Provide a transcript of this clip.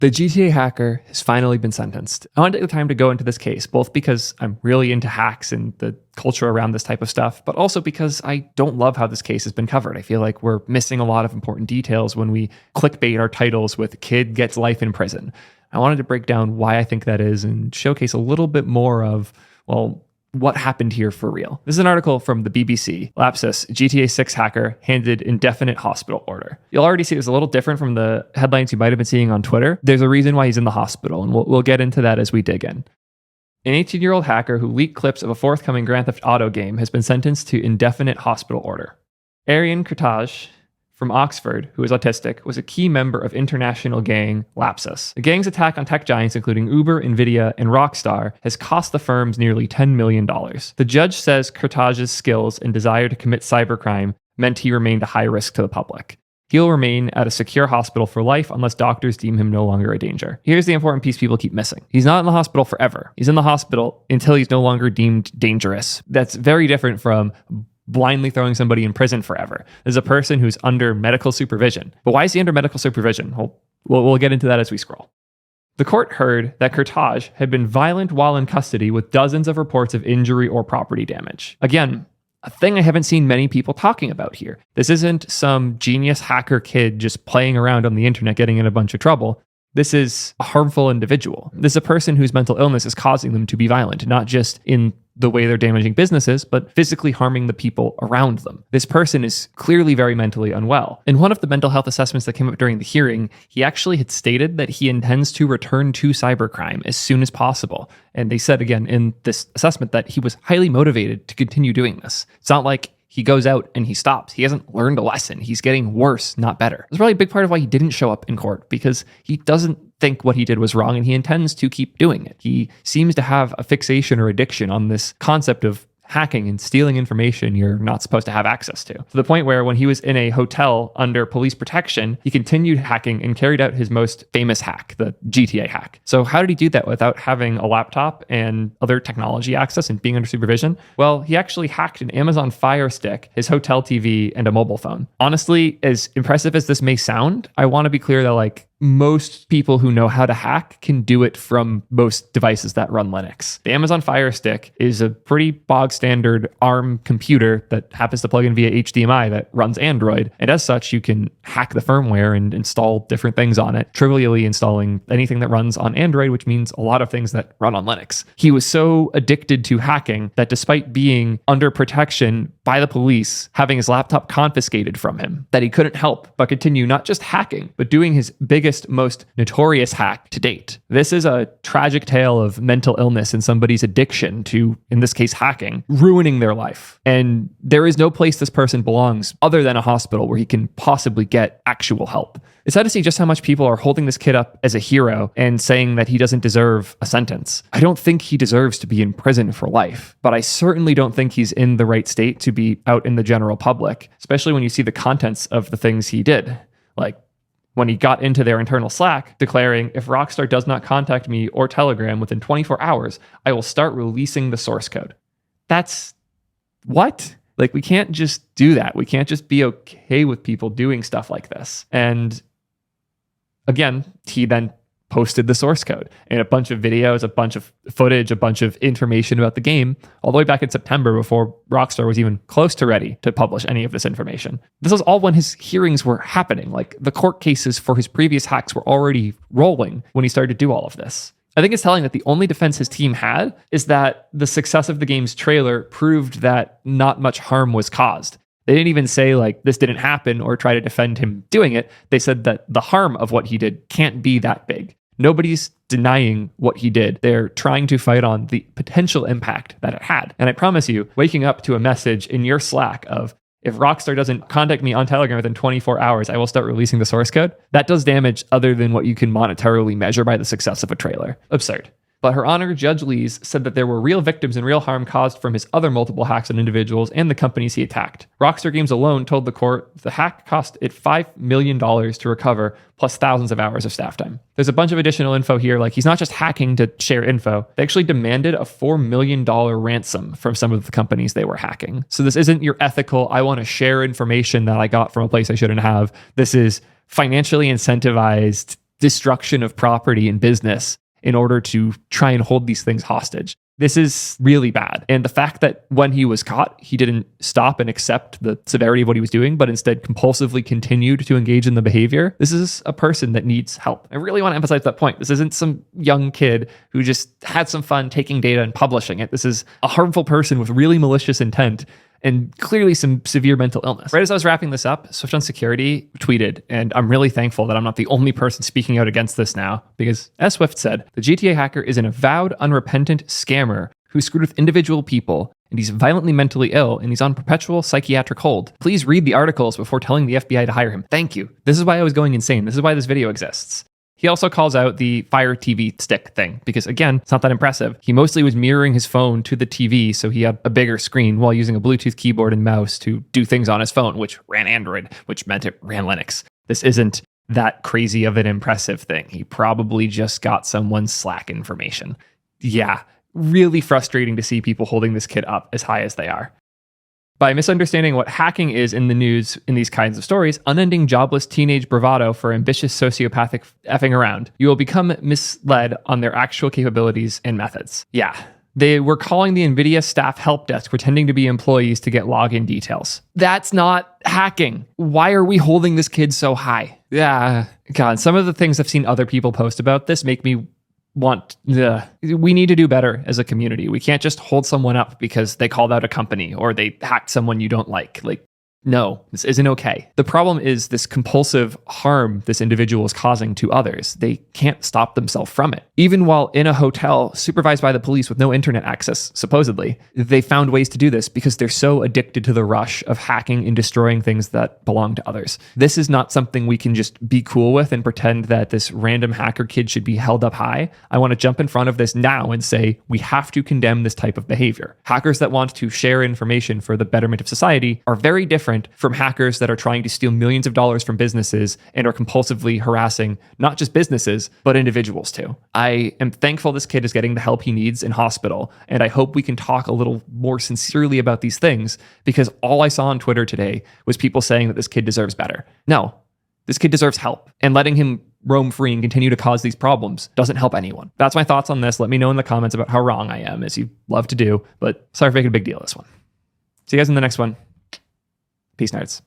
The GTA hacker has finally been sentenced. I want to take the time to go into this case, both because I'm really into hacks and the culture around this type of stuff, but also because I don't love how this case has been covered. I feel like we're missing a lot of important details when we clickbait our titles with "kid gets life in prison." I wanted to break down why I think that is and showcase a little bit more of, well, what happened here for real. This is an article from the BBC. LAPSUS, GTA 6 hacker handed indefinite hospital order. You'll already see it's a little different from the headlines you might have been seeing on Twitter. There's a reason why he's in the hospital, and we'll get into that as we dig in. An 18-year-old hacker who leaked clips of a forthcoming Grand Theft Auto game has been sentenced to indefinite hospital order. Arian Kurtaj from Oxford, who is autistic, was a key member of international gang LAPSUS. The gang's attack on tech giants including Uber, Nvidia, and Rockstar has cost the firms nearly $10 million. The judge says Kurtaj's skills and desire to commit cybercrime meant he remained a high risk to the public. He'll remain at a secure hospital for life unless doctors deem him no longer a danger. Here's the important piece people keep missing. He's not in the hospital forever. He's in the hospital until he's no longer deemed dangerous. That's very different from blindly throwing somebody in prison forever. There's a person who's under medical supervision. But why is he under medical supervision? We'll get into that as we scroll. The court heard that Kurtaj had been violent while in custody with dozens of reports of injury or property damage. Again, a thing I haven't seen many people talking about here. This isn't some genius hacker kid just playing around on the internet getting in a bunch of trouble. This is a harmful individual. This is a person whose mental illness is causing them to be violent, not just in the way they're damaging businesses, but physically harming the people around them. This person is clearly very mentally unwell. In one of the mental health assessments that came up during the hearing, he actually had stated that he intends to return to cybercrime as soon as possible. And they said again in this assessment that he was highly motivated to continue doing this. It's not like he goes out and he stops. He hasn't learned a lesson. He's getting worse, not better. That's probably a big part of why he didn't show up in court, because he doesn't think what he did was wrong and he intends to keep doing it. He seems to have a fixation or addiction on this concept of hacking and stealing information you're not supposed to have access to the point where when he was in a hotel under police protection, he continued hacking and carried out his most famous hack, the GTA hack. So how did he do that without having a laptop and other technology access and being under supervision? Well, he actually hacked an Amazon Fire Stick, his hotel TV, and a mobile phone. Honestly, as impressive as this may sound, I want to be clear that most people who know how to hack can do it from most devices that run Linux. The Amazon Fire Stick is a pretty bog standard ARM computer that happens to plug in via HDMI that runs Android. And as such, you can hack the firmware and install different things on it, trivially installing anything that runs on Android, which means a lot of things that run on Linux. He was so addicted to hacking that despite being under protection by the police, having his laptop confiscated from him, that he couldn't help but continue not just hacking, but doing his biggest, most notorious hack to date. This is a tragic tale of mental illness and somebody's addiction to, in this case, hacking, ruining their life. And there is no place this person belongs other than a hospital where he can possibly get actual help. It's sad to see just how much people are holding this kid up as a hero and saying that he doesn't deserve a sentence. I don't think he deserves to be in prison for life, but I certainly don't think he's in the right state to be out in the general public, especially when you see the contents of the things he did. Like when he got into their internal Slack declaring, if Rockstar does not contact me or Telegram within 24 hours, I will start releasing the source code. That's what? We can't just do that. We can't just be okay with people doing stuff like this. And again, he then posted the source code and a bunch of videos, a bunch of footage, a bunch of information about the game all the way back in September before Rockstar was even close to ready to publish any of this information. This was all when his hearings were happening. The court cases for his previous hacks were already rolling when he started to do all of this. I think it's telling that the only defense his team had is that the success of the game's trailer proved that not much harm was caused. They didn't even say this didn't happen or try to defend him doing it. They said that the harm of what he did can't be that big. Nobody's denying what he did. They're trying to fight on the potential impact that it had. And I promise you, waking up to a message in your Slack of, if Rockstar doesn't contact me on Telegram within 24 hours, I will start releasing the source code. That does damage other than what you can monetarily measure by the success of a trailer. Absurd. But Her Honor Judge Lees said that there were real victims and real harm caused from his other multiple hacks on individuals and the companies he attacked. Rockstar Games alone told the court the hack cost it $5 million to recover, plus thousands of hours of staff time. There's a bunch of additional info here, he's not just hacking to share info. They actually demanded a $4 million ransom from some of the companies they were hacking. So this isn't your ethical, I want to share information that I got from a place I shouldn't have. This is financially incentivized destruction of property and business in order to try and hold these things hostage. This is really bad. And the fact that when he was caught, he didn't stop and accept the severity of what he was doing, but instead compulsively continued to engage in the behavior. This is a person that needs help. I really want to emphasize that point. This isn't some young kid who just had some fun taking data and publishing it. This is a harmful person with really malicious intent and clearly some severe mental illness. Right as I was wrapping this up, Swift on Security tweeted, and I'm really thankful that I'm not the only person speaking out against this now, because as Swift said, the GTA hacker is an avowed, unrepentant scammer who screwed with individual people, and he's violently mentally ill, and he's on perpetual psychiatric hold. Please read the articles before telling the FBI to hire him. Thank you. This is why I was going insane. This is why this video exists. He also calls out the Fire TV stick thing because, again, it's not that impressive. He mostly was mirroring his phone to the TV so he had a bigger screen while using a Bluetooth keyboard and mouse to do things on his phone, which ran Android, which meant it ran Linux. This isn't that crazy of an impressive thing. He probably just got someone's Slack information. Yeah, really frustrating to see people holding this kid up as high as they are. By misunderstanding what hacking is in the news in these kinds of stories, unending jobless teenage bravado for ambitious sociopathic effing around, you will become misled on their actual capabilities and methods. Yeah. They were calling the NVIDIA staff help desk pretending to be employees to get login details. That's not hacking. Why are we holding this kid so high? Yeah. God, some of the things I've seen other people post about this make me we need to do better as a community. We can't just hold someone up because they called out a company or they hacked someone you don't like. No, this isn't okay. The problem is this compulsive harm this individual is causing to others. They can't stop themselves from it. Even while in a hotel supervised by the police with no internet access, supposedly, they found ways to do this because they're so addicted to the rush of hacking and destroying things that belong to others. This is not something we can just be cool with and pretend that this random hacker kid should be held up high. I want to jump in front of this now and say we have to condemn this type of behavior. Hackers that want to share information for the betterment of society are very different from hackers that are trying to steal millions of dollars from businesses and are compulsively harassing not just businesses, but individuals too. I am thankful this kid is getting the help he needs in hospital, and I hope we can talk a little more sincerely about these things, because all I saw on Twitter today was people saying that this kid deserves better. No, this kid deserves help, and letting him roam free and continue to cause these problems doesn't help anyone. That's my thoughts on this. Let me know in the comments about how wrong I am, as you love to do, but sorry for making a big deal of this one. See you guys in the next one. Peace, nerds.